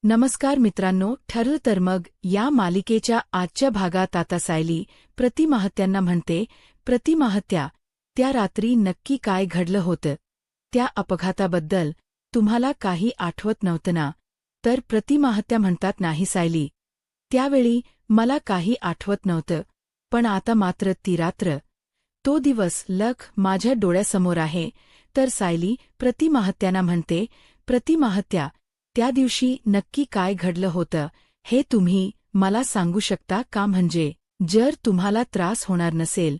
नमस्कार मित्रांनो, ठरलं तर मग या मालिकेच्या आजच्या भागात आता सायली प्रतिमाहत्यांना म्हणते, प्रतिमाहत्या, त्या रात्री नक्की काय घडलं होतं? त्या अपघाताबद्दल तुम्हाला काही आठवत नव्हतं ना? तर प्रतिमाहत्या म्हणतात, नाही सायली, त्यावेळी मला काही आठवत नव्हतं, पण आता मात्र ती रात्र, तो दिवस माझ्या डोळ्यासमोर आहे. तर सायली प्रतिमाहत्यांना म्हणते, प्रतिमाहत्या, त्या दिवशी नक्की काय घडलं होतं हे तुम्ही मला सांगू शकता का? म्हणजे जर तुम्हाला त्रास होणार नसेल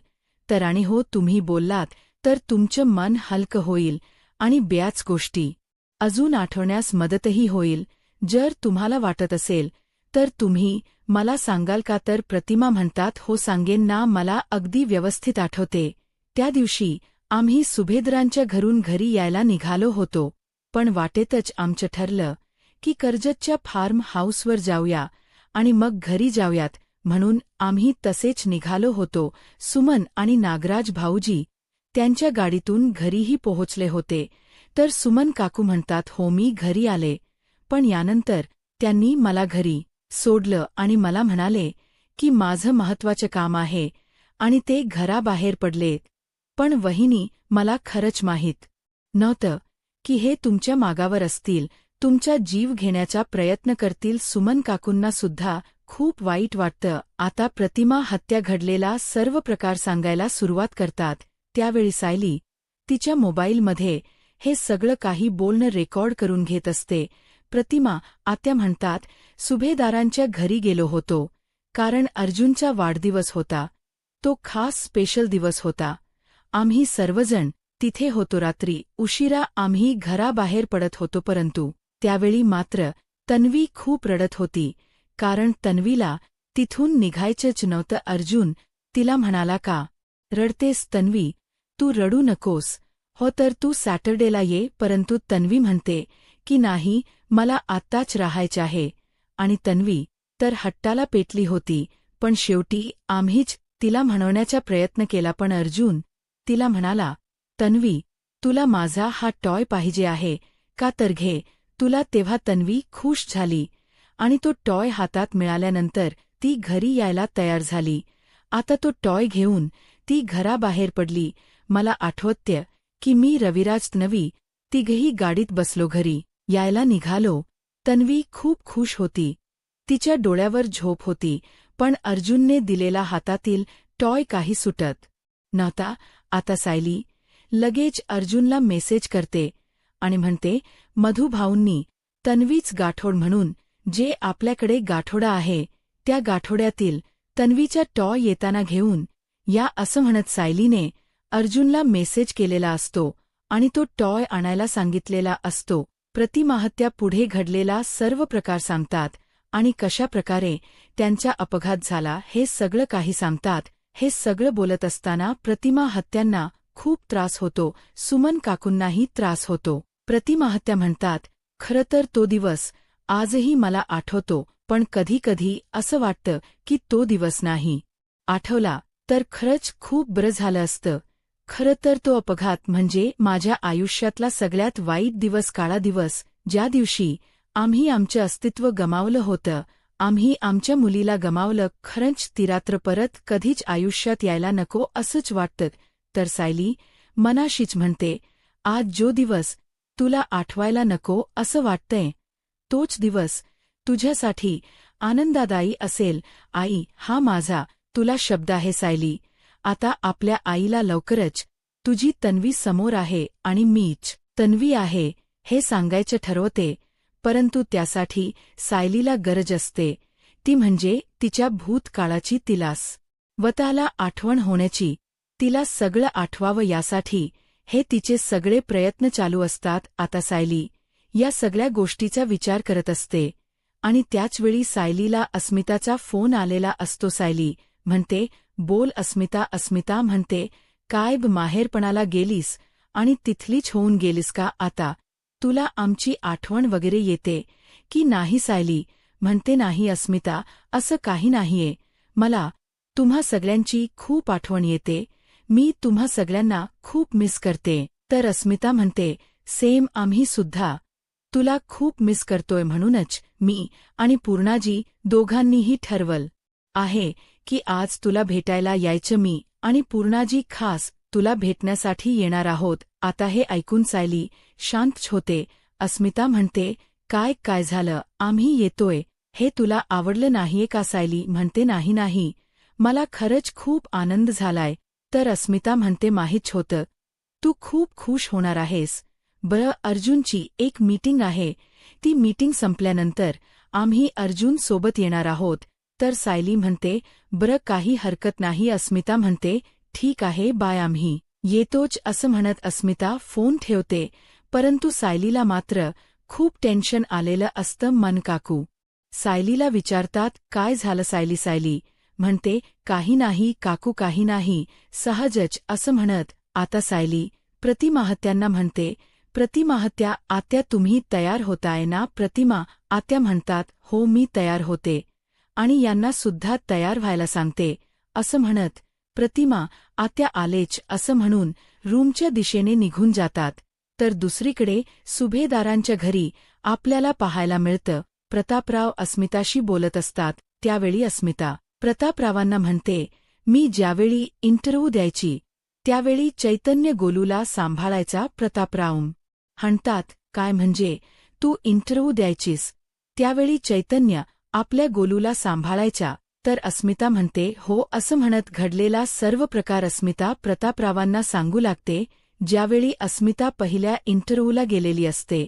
तर, आणि हो तुम्ही बोललात तर तुमचं मन हलकं होईल आणि बऱ्याच गोष्टी अजून आठवण्यास मदतही होईल. जर तुम्हाला वाटत असेल तर तुम्ही मला सांगाल का? तर प्रतिमा म्हणतात, हो सांगेन ना, मला अगदी व्यवस्थित आठवते. त्या दिवशी आम्ही सुभेद्रांच्या घरून घरी यायला निघालो होतो, पण वाटेतच आमचं ठरलं की कर्जतच्या फार्म हाऊसवर जाऊया आणि मग घरी जाऊयात, म्हणून आम्ही तसेच निघालो होतो. सुमन आणि नागराज भाऊजी त्यांच्या गाडीतून घरीही पोहोचले होते. तर सुमन काकू म्हणतात, हो मी घरी आले, पण यानंतर त्यांनी मला घरी सोडलं आणि मला म्हणाले की माझं महत्त्वाचं काम आहे आणि ते घराबाहेर पडलेत. पण वहिनी, मला खरंच माहीत नव्हतं की हे तुमच्या मागावर असतील, तुमचा जीव घेण्याचा प्रयत्न करतील. सुमन काकूंना सुद्धा खूप वाईट वाटतं. आता प्रतिमा हत्या घडलेला सर्व प्रकार सांगायला सुरुवात करतात. त्यावेळी सायली तिच्या मोबाईलमध्ये हे सगळं काही बोलणं रेकॉर्ड करून घेत असते. प्रतिमा आत्या म्हणतात, सुभेदारांच्या घरी गेलो होतो कारण अर्जुनचा वाढदिवस होता. तो खास स्पेशल दिवस होता. आम्ही सर्वजण तिथे होतो. रात्री उशिरा आम्ही घराबाहेर पडत होतो, परंतु त्यावेळी मात्र तन्वी खूप रडत होती, कारण तन्वीला तिथून निघायचंच नव्हतं. अर्जुन तिला म्हणाला, का रडतेस तन्वी, तू रडू नकोस, हो तर तू सॅटर्डेला ये. परंतु तन्वी म्हणते की नाही, मला आत्ताच राहायचं आहे. आणि तन्वी तर हट्टाला पेटली होती, पण शेवटी आम्हीच तिला म्हणवण्याचा प्रयत्न केला. पण अर्जुन तिला म्हणाला, तन्वी, तुला माझा हा टॉय पाहिजे आहे का? तर घे. तुला तेव्हा तन्वी खुश झाली आणि तो टॉय हातात मिळाल्यानंतर ती घरी यायला तयार झाली. आता तो टॉय घेऊन ती घराबाहेर पडली. मला आठवतंय की मी रविराज तन्वी तिघही गाडीत बसलो, घरी यायला निघालो. तन्वी खूप खुश होती, तिच्या डोळ्यावर झोप होती, पण अर्जुनने दिलेला हातातील टॉय काही सुटत नव्हता. आता सायली लगेच अर्जुनला मेसेज करते आणि म्हणते, मधू भाऊंनी तन्वीच गाठोड म्हणून जे आपल्याकडे गाठोडा आहे त्या गाठोड्यातील तन्वीचा टॉय येताना घेऊन या, असं म्हणत सायलीने अर्जुनला मेसेज केलेला असतो आणि तो टॉय आणायला सांगितलेला असतो. प्रतिमाहत्या पुढे घडलेला सर्व प्रकार सांगतात आणि कशाप्रकारे त्यांचा अपघात झाला हे सगळं काही सांगतात. हे सगळं बोलत असताना प्रतिमाहत्यांना खूप त्रास होतो. सुमन काकूंनाही त्रास होतो. प्रतिमाहत्या म्हणतात, खरं तर तो दिवस आजही मला आठवतो, पण कधी कधी असं वाटतं की तो दिवस नाही आठवला तर खरंच खूप बरं झालं असतं. खरं तर तो अपघात म्हणजे माझ्या आयुष्यातला सगळ्यात वाईट दिवस, काळा दिवस, ज्या दिवशी आम्ही आमचं अस्तित्व गमावलं होतं, आम्ही आमच्या मुलीला गमावलं. खरंच ती रात्र परत कधीच आयुष्यात यायला नको असंच वाटतं. तर सायली मनाशीच म्हणते, आज जो दिवस तुला आठवायला नको असं वाटतंय, तोच दिवस तुझ्यासाठी आनंददायी असेल. आई, हा माझा तुला शब्द आहे सायली. आता आपल्या आईला लवकरच तुझी तन्वी समोर आहे आणि मीच तन्वी आहे हे सांगायचं ठरवते. परंतु त्यासाठी सायलीला गरज असते, ती म्हणजे तिच्या भूतकाळाची, तिलास स्वतःला आठवण होण्याची, तिला सगळं आठवावं यासाठी हे तिचे सगळे प्रयत्न चालू असतात. आता सायली या सगळ्या गोष्टीचा विचार करत असते आणि त्याचवेळी सायलीला अस्मिताचा फोन आलेला असतो. सायली म्हणते, बोल अस्मिता. अस्मिता म्हणते, काय माहेरपणाला गेलीस आणि तिथलीच होऊन गेलीस का? आता तुला आमची आठवण वगैरे येते की नाही? सायली म्हणते, नाही अस्मिता, असं काही नाहीये, मला तुम्हा सगळ्यांची खूप आठवण येते, मी तुम्हा सगळ्यांना खूप मिस करते. तर अस्मिता म्हणते, सेम, आम्ही सुद्धा तुला खूप मिस करतोय. म्हणूनच मी आणि पूर्णाजी दोघांनीही ठरवलं आहे की आज तुला भेटायला यायचं. मी आणि पूर्णाजी खास तुला भेटण्यासाठी येणार आहोत. आता हे ऐकून सायली शांत होते. अस्मिता म्हणते, काय झालं? आम्ही येतोय. हे तुला आवडलं नाहीये का? सायली म्हणते, नाही, मला खरंच खूप आनंद झालाय. तर अस्मिता म्हणते, माहीत होतं तू खूप खुश होणार आहेस. बरं, अर्जुनची एक मीटिंग आहे. ती मीटिंग संपल्यानंतर आम्ही अर्जुन सोबत येणार आहोत. तर सायली म्हणते, बरं, काही हरकत नाही. अस्मिता म्हणते, ठीक आहे, बाय, आम्ही येतोच. असं म्हणत अस्मिता फोन ठेवते. परंतु सायलीला मात्र खूप टेन्शन आलेलं असतं. काकू सायलीला विचारतात, काय झालं सायली म्हणते, काही नाही काकू, काही नाही, सहजच. असं म्हणत आता सायली प्रतिमाहत्यांना म्हणते, प्रतिमाहत्या आत्या, तुम्ही तयार होताय ना? प्रतिमा आत्या म्हणतात, हो, मी तयार होते आणि यांना सुद्धा तयार व्हायला सांगते. असं म्हणत प्रतिमा आत्या आलेच असं म्हणून रूमच्या दिशेने निघून जातात. तर दुसरीकडे सुभेदारांच्या घरी आपल्याला पाहायला मिळतं प्रतापराव अस्मिताशी बोलत असतात. त्यावेळी अस्मिता प्रतापरावांना म्हणते, मी ज्यावेळी इंटरव्ह्यू द्यायची त्यावेळी चैतन्य गोलूला सांभाळायचा. प्रतापराव म्हणतात, काय म्हणजे? तू इंटरव्ह्यू द्यायचीस त्यावेळी चैतन्य आपल्या गोलूला सांभाळायच्या? तर अस्मिता म्हणते, हो. असं म्हणत घडलेला सर्व प्रकार अस्मिता प्रतापरावांना सांगू लागते. ज्यावेळी अस्मिता पहिल्या इंटरव्ह्यूला गेलेली असते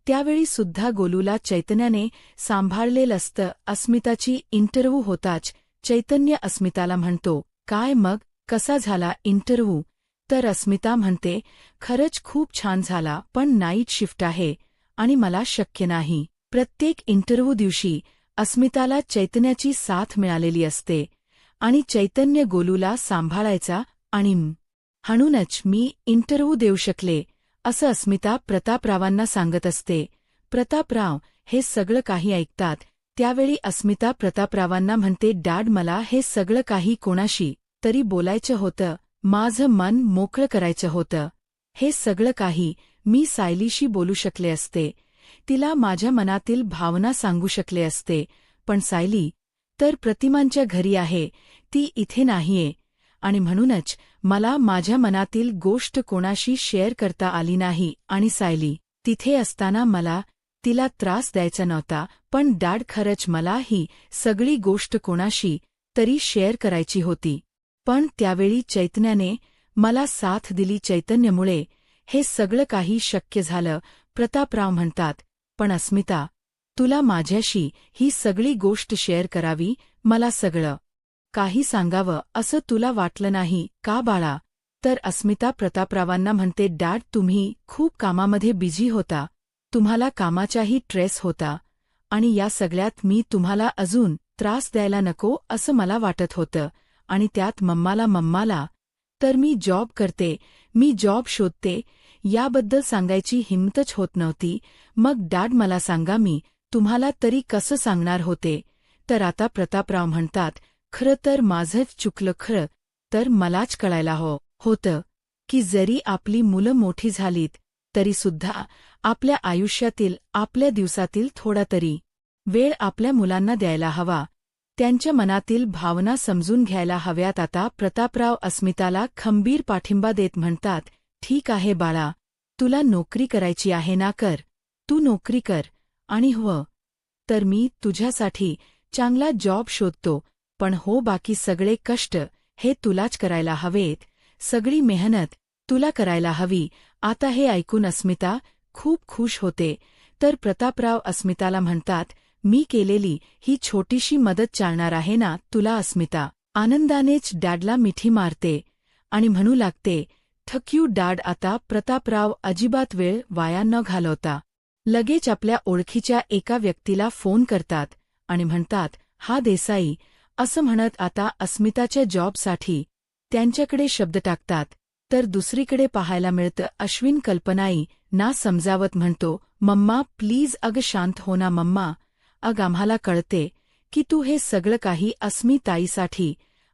त्यावेळी सुद्धा गोलूला चैतन्याने सांभाळलेलं असतं. अस्मिताची इंटरव्ह्यू होताच चैतन्य अस्मिताला म्हणतो, काय मग, कसा झाला इंटरव्ह्यू? तर अस्मिता म्हणते, खरंच खूप छान झाला, पण नाईट शिफ्ट आहे आणि मला शक्य नाही. प्रत्येक इंटरव्ह्यू दिवशी अस्मिताला चैतन्याची साथ मिळालेली असते आणि चैतन्य गोलूला सांभाळायचा आणि म्हणूनच मी इंटरव्ह्यू देऊ शकले, असं अस्मिता प्रतापरावांना सांगत असते. प्रतापराव हे सगळं काही ऐकतात. त्यावेळी अस्मिता प्रतापरावांना म्हणते, डॅड, मला हे सगळं काही कोणाशी तरी बोलायचं होतं. माझं मन मोकळं करायचं होतं. हे सगळं काही मी सायलीशी बोलू शकले असते. तिला माझ्या मनातील भावना सांगू शकले असते. पण सायली तर प्रतिमांच्या घरी आहे, ती इथे नाहीये आणि म्हणूनच मला माझ्या मनातील गोष्ट कोणाशी शेअर करता आली नाही. आणि सायली तिथे असताना मला तिला त्रास द्यायचा नव्हता. पण डॅड, खरंच मला ही सगळी गोष्ट कोणाशी तरी शेअर करायची होती. पण त्यावेळी चैतन्याने मला साथ दिली. चैतन्यमुळे हे सगळं काही शक्य झालं. प्रतापराव म्हणतात, पण अस्मिता, तुला माझ्याशी ही सगळी गोष्ट शेअर करावी, मला सगळं काही सांगावं असं तुला वाटलं नाही का बाळा? तर अस्मिता प्रतापरावांना म्हणते, डॅड, तुम्ही खूप कामामध्ये बिझी होता, तुम्हाला कामाचाही ट्रेस होता आणि या सगळ्यात मी तुम्हाला अजून त्रास द्यायला नको असं मला वाटत होतं. आणि त्यात मम्माला तर मी जॉब करते, मी जॉब शोधते, याबद्दल सांगायची हिंमतच होत नव्हती. मग डॅड, मला सांगा, मी तुम्हाला तरी कसं सांगणार होते? तर आता प्रतापराव म्हणतात, खरं तर माझंच चुकलं. खरं तर मलाच कळायला होतं की जरी आपली मुलं मोठी झालीत तरीसुद्धा आपल्या आयुष्यातील, आपल्या दिवसातील थोडा तरी वेळ आपल्या मुलांना द्यायला हवा, त्यांच्या मनातील भावना समजून घ्यायला हव्यात. आता प्रतापराव अस्मिताला खंबीर पाठिंबा देत म्हणतात, ठीक आहे बाळा, तुला नोकरी करायची आहे ना, कर, तू नोकरी कर आणि हो तर मी तुझ्यासाठी चांगला जॉब शोधतो. पण हो, बाकी सगळे कष्ट हे तुलाच करायला हवेत, सगळी मेहनत तुला करायला हवी. आता हे ऐकून अस्मिता खूप खुश होते. तर प्रतापराव अस्मिताला म्हणतात, मी केलेली ही छोटीशी मदत चालणार आहे ना तुला? अस्मिता आनंदानेच डॅडला मिठी मारते आणि म्हणू लागते, थँक यू डॅड. आता प्रतापराव अजिबात वेळ वाया न घालवता लगेच आपल्या ओळखीच्या एका व्यक्तीला फोन करतात आणि म्हणतात, हा देसाई, असं म्हणत आता अस्मिताच्या जॉबसाठी त्यांच्याकडे शब्द टाकतात. तर दुसरीकडे पाहायला मिळतं अश्विन कल्पनाई ना समजावत म्हणतो, मम्मा प्लीज, अग शांत हो ना मम्मा, अग आम्हाला कळते की तू हे सगळं काही अस्मिताईसाठी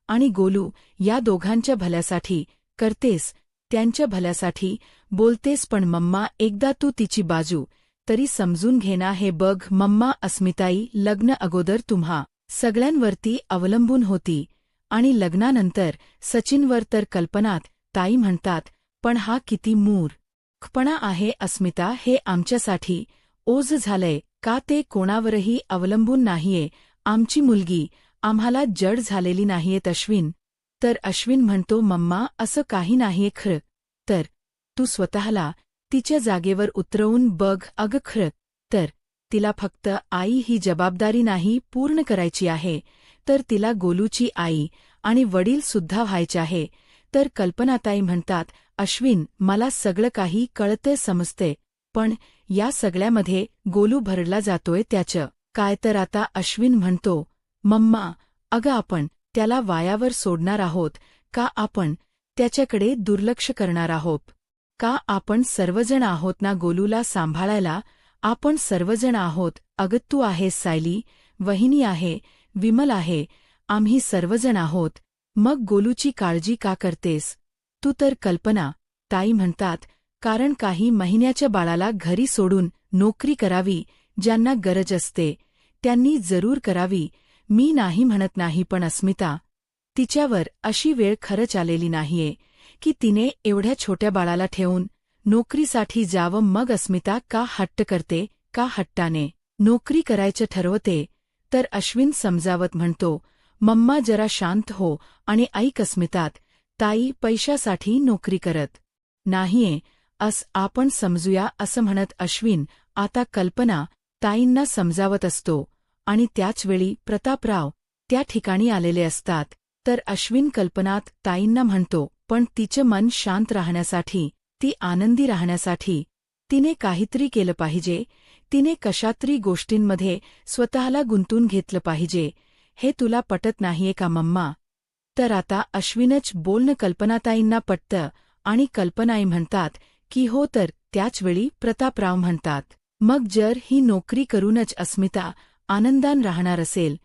आणि गोलू या दोघांच्या भल्यासाठी करतेस, त्यांच्या भल्यासाठी बोलतेस. पण मम्मा, एकदा तू तिची बाजू तरी समजून घेना हे बघ मम्मा अस्मिताई लग्न अगोदर तुम्हा सगळ्यांवरती अवलंबून होती आणि लग्नानंतर सचिनवर तर कल्पनात ताई म्हणतात पण हा किती मूर्खपणा आहे अस्मिता हे आमच्यासाठी ओझ झालंय का ते कोणावरही अवलंबून नाहीये आमची मुलगी आम्हाला जड झालेली नाहीये अश्विन तर अश्विन म्हणतो मम्मा असं काही नाहीये खरं तर तू स्वतःला तिच्या जागेवर उतरवून बघ अगं खरं तर तिला फक्त आई ही जबाबदारी नाही पूर्ण करायची आहे तर तिला गोलूची आई आणि वडील सुद्धा व्हायचे आहे तर कल्पनाताई म्हणतात अश्विन मला सगळं काही कळतंय समजते पण या सगळ्यामध्ये गोलू भरला जातोय त्याचं काय तर आता अश्विन म्हणतो मम्मा अगं आपण त्याला वायावर सोडणार आहोत का आपण त्याच्याकडे दुर्लक्ष करणार आहोत का आपण सर्वजण आहोत ना गोलूला सांभाळायला आपण सर्वजण आहोत अगं तू आहेस सायली वहिनी आहे विमल आहे आम्ही सर्वजण आहोत मग गोलूची काळजी का करतेस तू तर कल्पना ताई म्हणतात कारण काही महिन्याच्या बाळाला घरी सोडून नोकरी करावी ज्यांना गरज असते त्यांनी जरूर करावी मी नाही म्हणत नाही पण अस्मिता तिच्यावर अशी वेळ खरंच आलेली नाहीये की तिने एवढ्या छोट्या बाळाला ठेवून नोकरीसाठी जावं मग अस्मिता का हट्ट करते का हट्टाने नोकरी करायचं ठरवते तर अश्विन समजावत म्हणतो मम्मा जरा शांत हो आणि ऐक अस्मितात ताई पैशासाठी नोकरी करत नाहीये आपण समजूया असं म्हणत अश्विन आता कल्पना ताईंना समजावत असतो आणि त्याचवेळी प्रतापराव त्या ठिकाणी आलेले असतात तर अश्विन कल्पनात ताईंना म्हणतो पण तिचं मन शांत राहण्यासाठी ती आनंदी राहण्यासाठी तिने काहीतरी केलं पाहिजे तिने कशातरी गोष्टींमध्ये स्वतःला गुंतून घेतलं पाहिजे हे तुला पटत नाहीये का मम्मा तर आता अश्विनच बोलणं कल्पनाताईंना पटतं आणि कल्पनाई म्हणतात की हो तर त्याचवेळी प्रतापराव म्हणतात मग जर ही नोकरी करूनच अस्मिता आनंदान राहणार असेल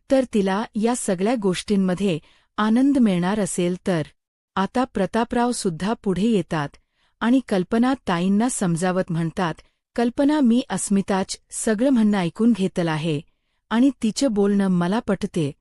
तर तिला या सगळ्या गोष्टींमध्ये आनंद मिळणार असेल तर आता प्रतापराव सुद्धा पुढे येतात आणि कल्पना ताईंना समजावत म्हणतात कल्पना मी अस्मिताच सगळं म्हणणं ऐकून घेतलं आहे आणि तिचं बोलणं मला पटते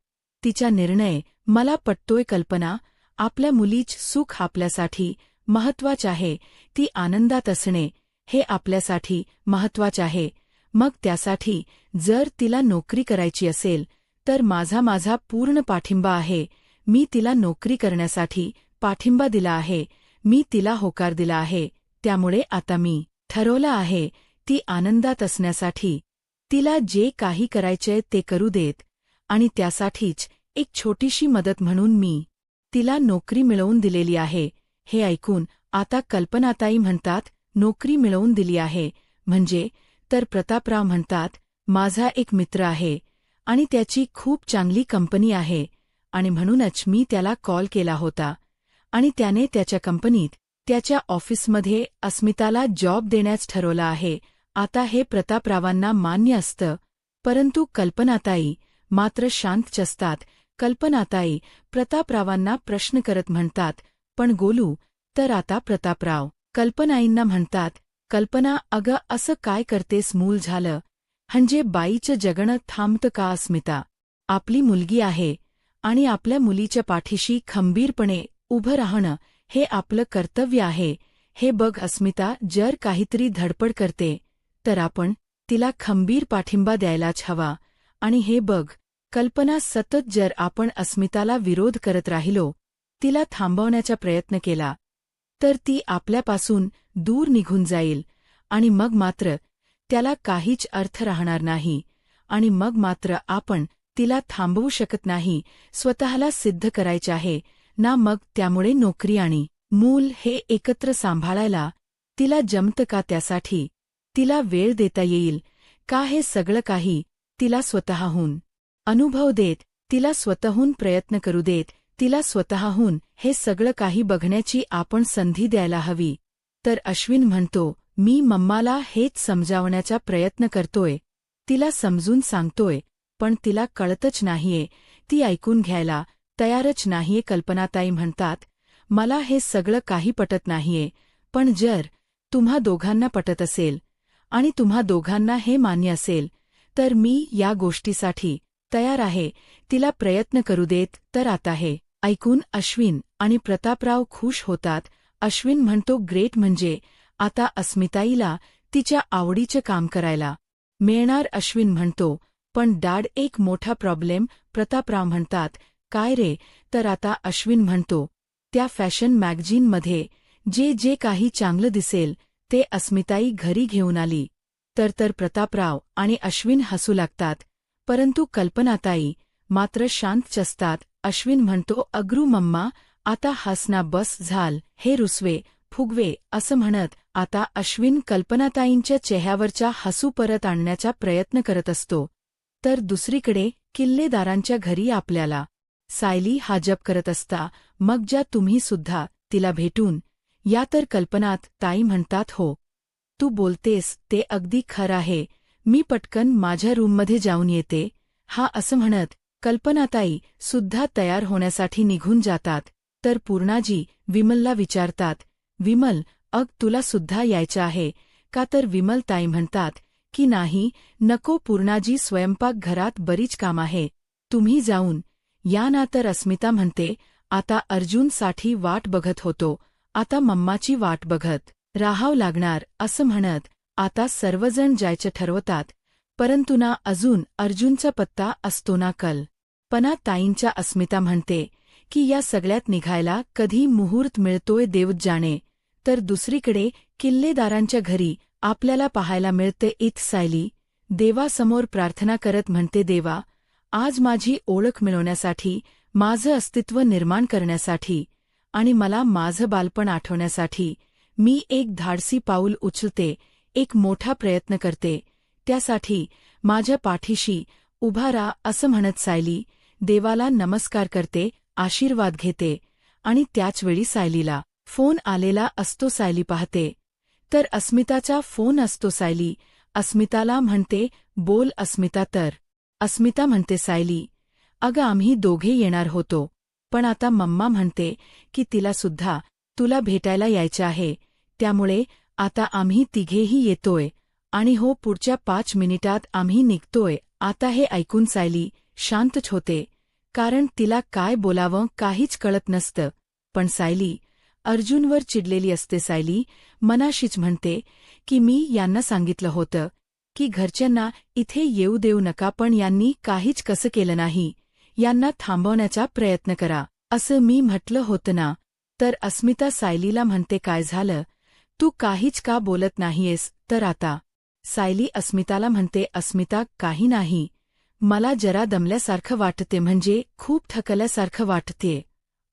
तिचा निर्णय मला पटतोय कल्पना आपल्या मुलीच सुख आपल्यासाठी महत्वाचं आहे ती आनंदात असणे हे आपल्यासाठी महत्वाचं आहे मग त्यासाठी जर तिला नोकरी करायची असेल तर माझा पूर्ण पाठिंबा आहे मी तिला नोकरी करण्यासाठी पाठिंबा दिला आहे मी तिला होकार दिला आहे त्यामुळे आता मी ठरवलं आहे ती आनंदात असण्यासाठी तिला जे काही करायचंय ते करू देत आणि त्यासाठीच एक छोटीशी मदत म्हणून मी तिला नोकरी मिळवून दिलेली आहे हे ऐकून आता कल्पनाताई म्हणतात नोकरी मिळवून दिली आहे म्हणजे तर प्रतापराव म्हणतात माझा एक मित्र आहे आणि त्याची खूप चांगली कंपनी आहे आणि म्हणूनच मी त्याला कॉल केला होता आणि त्याने त्याच्या कंपनीत त्याच्या ऑफिसमध्ये अस्मिताला जॉब देण्यास ठरवलं आहे आता हे प्रतापरावांना मान्य असतं परंतु कल्पनाताई मात्र शांत असतात कल्पनाताई प्रतापरावांना प्रश्न करत म्हणतात पण गोलू तर आता प्रतापराव कल्पनाईंना म्हणतात कल्पना अगं असं काय करतेस मूल झालं म्हणजे बाईचं जगणं थांबतं का अस्मिता आपली मुलगी आहे आणि आपल्या मुलीच्या पाठीशी खंबीरपणे उभं राहणं हे आपलं कर्तव्य आहे हे बघ अस्मिता जर काहीतरी धडपड करते तर आपण तिला खंबीर पाठिंबा द्यायलाच हवा आणि हे बघ कल्पना सतत जर आपण अस्मिताला विरोध करत राहिलो तिला थांबवण्याचा प्रयत्न केला तर ती आपल्यापासून दूर निघून जाईल आणि मग मात्र त्याला काहीच अर्थ राहणार नाही आणि मग मात्र आपण तिला थांबवू शकत नाही स्वतःला सिद्ध करायचे आहे ना मग त्यामुळे नोकरी आणि मूल हे एकत्र सांभाळायला तिला जमतं का त्यासाठी तिला वेळ देता येईल का हे सगळं काही तिला स्वतःहून अनुभव देत तिला स्वतःहून प्रयत्न करू देत तिला स्वतःहून हे सगळं काही बघण्याची आपण संधी द्यायला हवी तर अश्विन म्हणतो मी मम्माला हेच समजावण्याचा प्रयत्न करतोय तिला समजून सांगतोय पण तिला कळतच नाहीये ती ऐकून घ्यायला तयारच नाहीये कल्पनाताई म्हणतात मला हे सगळं काही पटत नाहीये पण जर तुम्हा दोघांना पटत असेल आणि तुम्हा दोघांना हे मान्य असेल तर मी या गोष्टीसाठी तयार आहे. तिला प्रयत्न करू देत तर आता हे ऐकून अश्विन आणि प्रतापराव खुश होतात. अश्विन म्हणतो ग्रेट, म्हणजे आता अस्मिताईला तिच्या आवडीचं काम करायला मिळणार. अश्विन म्हणतो पण डॅड एक मोठा प्रॉब्लेम. प्रतापराव म्हणतात काय रे? तर आता अश्विन म्हणतो त्या फॅशन मॅगझिनमध्ये जे जे काही चांगलं दिसेल ते अस्मिताई घरी घेऊन आली तर प्रतापराव आणि अश्विन हसू लागतात. परंतु कल्पनाताई मात्र शांत असतात. अश्विन म्हणतो अग्रू मम्मा आता हसना बस झाल, हे रुसवे फुगवे असं म्हणत आता अश्विन कल्पनाताईंच्या चेहऱ्यावरच्या हसू परत आणण्याचा प्रयत्न करत असतो. तर दुसरीकडे किल्लेदारांच्या घरी आपल्याला सायली हा जप करत असता. मग ज्या तुम्ही सुद्धा तिला भेटून या तर कल्पनात ताई म्हणतात हो तू बोलतेस ते अगदी खरं आहे, मी पटकन माझ्या रूममध्ये जाऊन येते. हा असं म्हणत कल्पनाताई सुद्धा तयार होण्यासाठी निघून जातात. तर पूर्णाजी विमलला विचारतात विमल अग तुला सुद्धा यायचं आहे का? तर विमल ताई म्हणतात की नाही नको पूर्णाजी, स्वयंपाकघरात बरीच काम आहे, तुम्ही जाऊन या ना. तर अस्मिता म्हणते आता अर्जुनसाठी वाट बघत होतो, आता मम्माची वाट बघत राहावं लागणार. असं म्हणत आता सर्वजण जायचं ठरवतात. परंतु ना अजून अर्जुनचा पत्ता असतो ना कल्पना ताईंच्या. अस्मिता म्हणते की या सगळ्यात निघायला कधी मुहूर्त मिळतोय देवच जाणे. तर दुसरीकडे किल्लेदारांच्या घरी आपल्याला पाहायला मिळते इत सायली देवासमोर प्रार्थना करत म्हणते देवा आज माझी ओळख मिळवण्यासाठी, माझं अस्तित्व निर्माण करण्यासाठी आणि मला माझं बालपण आठवण्यासाठी मी एक धाडसी पाऊल उचलते, एक मोठा प्रयत्न करते. त्यासाठी माझ्या पाठीशी उभा राहा. असं म्हणत सायली देवाला नमस्कार करते, आशीर्वाद घेते. आणि त्याचवेळी सायलीला फोन आलेला असतो. सायली पाहते तर अस्मिताचा फोन असतो. सायली अस्मिताला म्हणते बोल अस्मिता. तर अस्मिता म्हणते सायली अगं आम्ही दोघे येणार होतो, पण आता मम्मा म्हणते की तिला सुद्धा तुला भेटायला यायचं आहे, त्यामुळे आता आम्ही तिघेही येतोय आणि हो पुढच्या 5 मिनिटात आम्ही निघतोय. आता हे ऐकून सायली शांतच होते, कारण तिला काय बोलावं काहीच कळत नसतं. पण सायली अर्जुनवर चिडलेली असते. सायली मनाशीच म्हणते की मी यांना सांगितलं होतं की घरच्यांना इथे येऊ देऊ नका, पण यांनी काहीच कसं केलं नाही, यांना थांबवण्याचा प्रयत्न करा असं मी म्हटलं होतं ना. तर अस्मिता सायलीला म्हणते काय झालं, तू काहीच का बोलत नाहीयेस? तर आता सायली अस्मिताला म्हणते अस्मिता काही नाही, मला जरा दमल्यासारखं वाटते, म्हणजे खूप थकल्यासारखं वाटतेय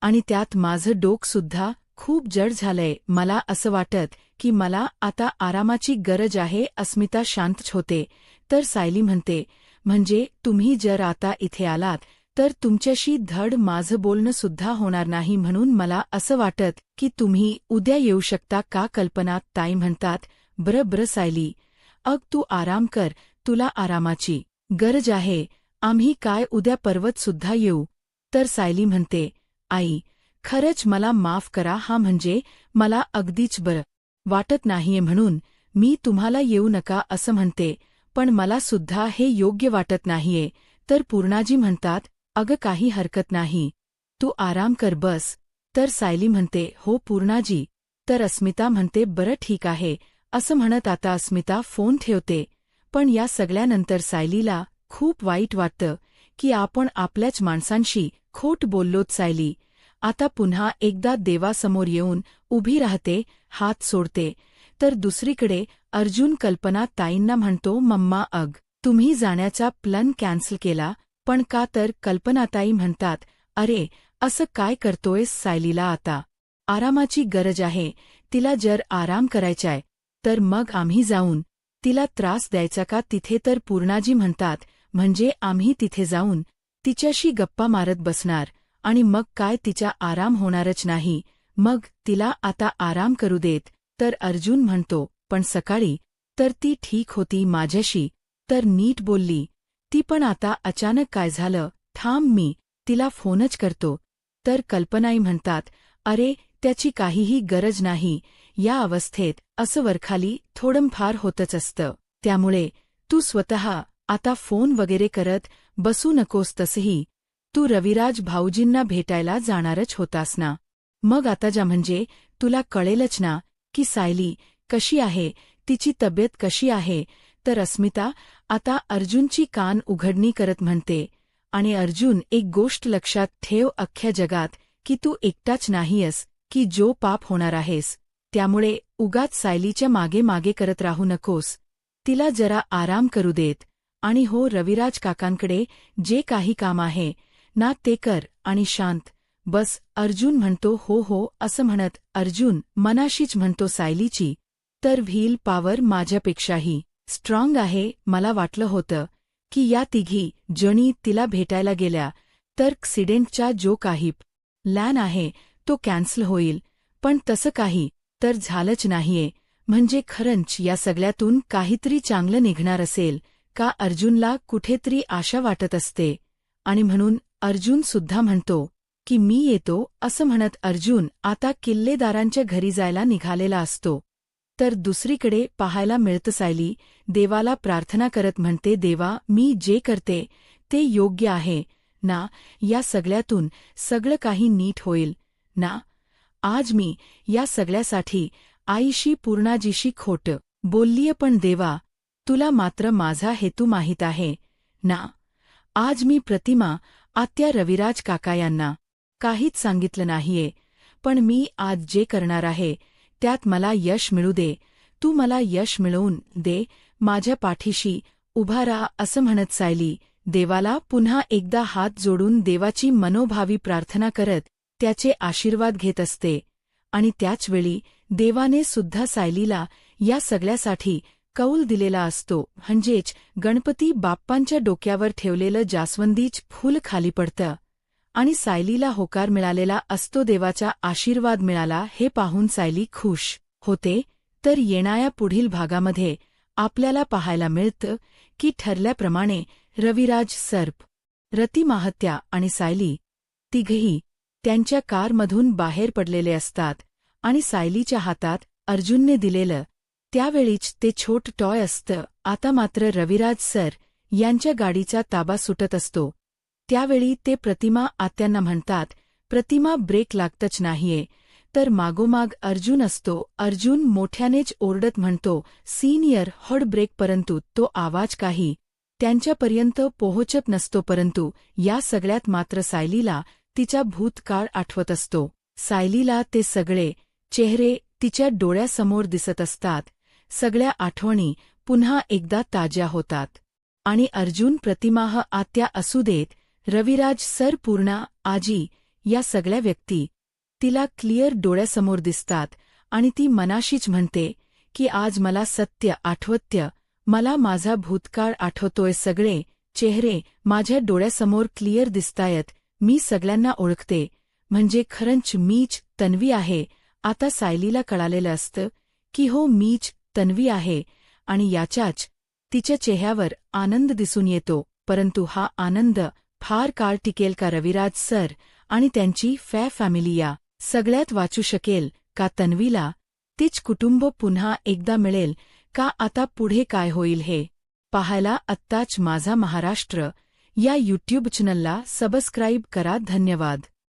आणि त्यात माझं डोकंसुद्धा खूप जड झालंय. मला असं वाटत की मला आता आरामाची गरज आहे. अस्मिता शांतच होते. तर सायली म्हणते म्हणजे तुम्ही जर आता इथे आलात तर तुमच्याशी धड माझं बोलणं सुद्धा होणार नाही, म्हणून मला असं वाटत की तुम्ही उद्या येऊ शकता का? कल्पना ताई म्हणतात बरं सायली, अग तू आराम कर, तुला आरामाची गरज आहे, आम्ही काय उद्या परवत सुद्धा येऊ. तर सायली म्हणते आई खरंच मला माफ करा, हा म्हणजे मला अगदीच बरं वाटत नाहीये म्हणून मी तुम्हाला येऊ नका असं म्हणते, पण मला सुद्धा हे योग्य वाटत नाहीये. तर पूर्णाजी म्हणतात अगं काही हरकत नाही, तू आराम कर बस. तर सायली म्हणते हो पूर्णाजी. तर अस्मिता म्हणते बरं ठीक आहे असं म्हणत आता अस्मिता फोन ठेवते. पण या सगळ्यानंतर सायलीला खूप वाईट वाटतं की आपण आपल्याच माणसांशी खोट बोललोत. सायली आता पुन्हा एकदा देवासमोर येऊन उभी राहते, हात सोडते. तर दुसरीकडे अर्जुन कल्पना ताईंना म्हणतो मम्मा अग तुम्ही जाण्याचा प्लॅन कॅन्सल केला, पण का? तर कल्पनाताई म्हणतात अरे असं काय करतोयस, सायलीला आता आरामाची गरज आहे, तिला जर आराम करायचाय तर मग आम्ही जाऊन तिला त्रास द्यायचा का तिथे? तर पूर्णाजी म्हणतात म्हणजे आम्ही तिथे जाऊन तिच्याशी गप्पा मारत बसणार आणि मग काय तिचा आराम होणारच नाही, मग तिला आता आराम करू देत. तर अर्जुन म्हणतो पण सकाळी तर ती ठीक होती माझ्याशी, तर नीट बोलली ती, पण आता अचानक काय झालं, थांब मी तिला फोनच करतो. तर कल्पनाई म्हणतात अरे त्याची काहीही गरज नाही, या अवस्थेत असं वरखाली थोडंफार होतच असतं. त्यामुळे तू स्वतः आता फोन वगैरे करत बसू नकोस. तसंही तू रविराज भाऊजींना भेटायला जाणारच होतास ना. मग आता जा, म्हणजे तुला कळेलच ना की सायली कशी आहे, तिची तब्येत कशी आहे. तर अस्मिता आता अर्जुनची कान उघडणी करत म्हणते, आणि अर्जुन, एक गोष्ट लक्षात ठेव अख्ख्या जगात, की तू एकटाच नाहीयस की जो पाप होणार आहेस. त्यामुळे उगाच सायलीच्या मागे मागे करत राहू नकोस. तिला जरा आराम करू देत. आणि हो, रविराज काकांकडे जे काही काम आहे ना ते कर आणि शांत बस. अर्जुन म्हणतो हो हो असं म्हणत. अर्जुन मनाशीच म्हणतो, सायलीची तर व्हील पॉवर माझ्यापेक्षाही स्ट्रॉंग आहे. मला वाटलं होतं की या तिघी जणी तिला भेटायला गेल्या तर ॲक्सिडेंटचा जो काही प्लॅन आहे तो कॅन्सल होईल, पण तसं काही तर झालंच नाहीये. म्हणजे खरंच या सगळ्यातून काहीतरी चांगलं निघणार असेल का. अर्जुनला कुठेतरी आशा वाटत असते आणि म्हणून अर्जुन सुद्धा म्हणतो की मी येतो असं म्हणत अर्जुन आता किल्लेदारांच्या घरी जायला निघालेला असतो. तर दुसरीकडे पाहायला मिळतं सायली देवाला प्रार्थना करत म्हणते, देवा, मी जे करते ते योग्य आहे ना. या सगळ्यातून सगळं काही नीट होईल ना. आज मी या सगळ्यासाठी आईशी पूर्णाजीशी खोटं बोललीय, पण देवा, तुला मात्र माझा हेतू माहीत आहे ना. आज मी प्रतिमा, आत्या, रविराज काका यांना काहीच सांगितलं नाहीये, पण मी आज जे करणार आहे त्यात मला यश मिळू दे. तू मला यश मिळवून दे. माझ्या पाठीशी उभा राहा असं म्हणत सायली देवाला पुन्हा एकदा हात जोडून देवाची मनोभावी प्रार्थना करत त्याचे आशीर्वाद घेत असते. आणि त्याचवेळी देवाने सुद्धा सायलीला या सगळ्यासाठी कौल दिलेला असतो. म्हणजेच गणपती बाप्पांच्या डोक्यावर ठेवलेलं जास्वंदीच फूल खाली पडतं आणि सायलीला होकार मिळालेला असतो. देवाचा आशीर्वाद मिळाला हे पाहून सायली खुश होते. तर येणाऱ्या पुढील भागामध्ये आपल्याला पाहायला मिळतं की ठरल्याप्रमाणे रविराज, सर्प, रतिमाहत्या आणि सायली तिघही त्यांच्या कारमधून बाहेर पडलेले असतात आणि सायलीच्या हातात अर्जुनने दिलेलं त्यावेळीच ते छोट टॉय असतं. आता मात्र रविराज सर यांच्या गाडीचा ताबा सुटत असतो. त्यावेळी ते प्रतिमा आत्यांना म्हणतात, प्रतिमा, ब्रेक लागतच नाहीये. तर मागोमाग अर्जुन असतो. अर्जुन मोठ्यानेच ओरडत म्हणतो, सीनियर हॉड ब्रेक, परंतु तो आवाज काही त्यांच्यापर्यंत पोहोचत नसतो. परंतु या सगळ्यात मात्र सायलीला तिचा भूतकाळ आठवत असतो. सायलीला ते सगळे चेहरे तिच्या डोळ्यासमोर दिसत असतात. सगळ्या आठवणी पुन्हा एकदा ताज्या होतात. आणि अर्जुन, प्रतिमाह, आत्या असू देत, रविराज सर, पूर्णा, आजी, या सगळ्या व्यक्ती तिला क्लिअर डोळ्यासमोर दिसतात आणि ती मनाशीच म्हणते की आज मला सत्य आठवत्य, मला माझा भूतकाळ आठवतोय. सगळे चेहरे माझ्या डोळ्यासमोर क्लिअर दिसतायत. मी सगळ्यांना ओळखते. म्हणजे खरंच मीच तन्वी आहे. आता सायलीला कळालेलं असतं की हो, मीच तन्वी आहे आणि याच्याच तिच्या चेहऱ्यावर आनंद दिसून येतो. परंतु हा आनंद फार काळ टिकेल का. रविराज सर आणि त्यांची फॅमिली या सगळ्यात वाचू शकेल का. तन्वीला तिच कुटुंब पुन्हा एकदा मिळेल का. आता पुढे काय होईल हे पाहायला आत्ताच माझा महाराष्ट्र या यूट्यूब चॅनलला सबस्क्राईब करा. धन्यवाद.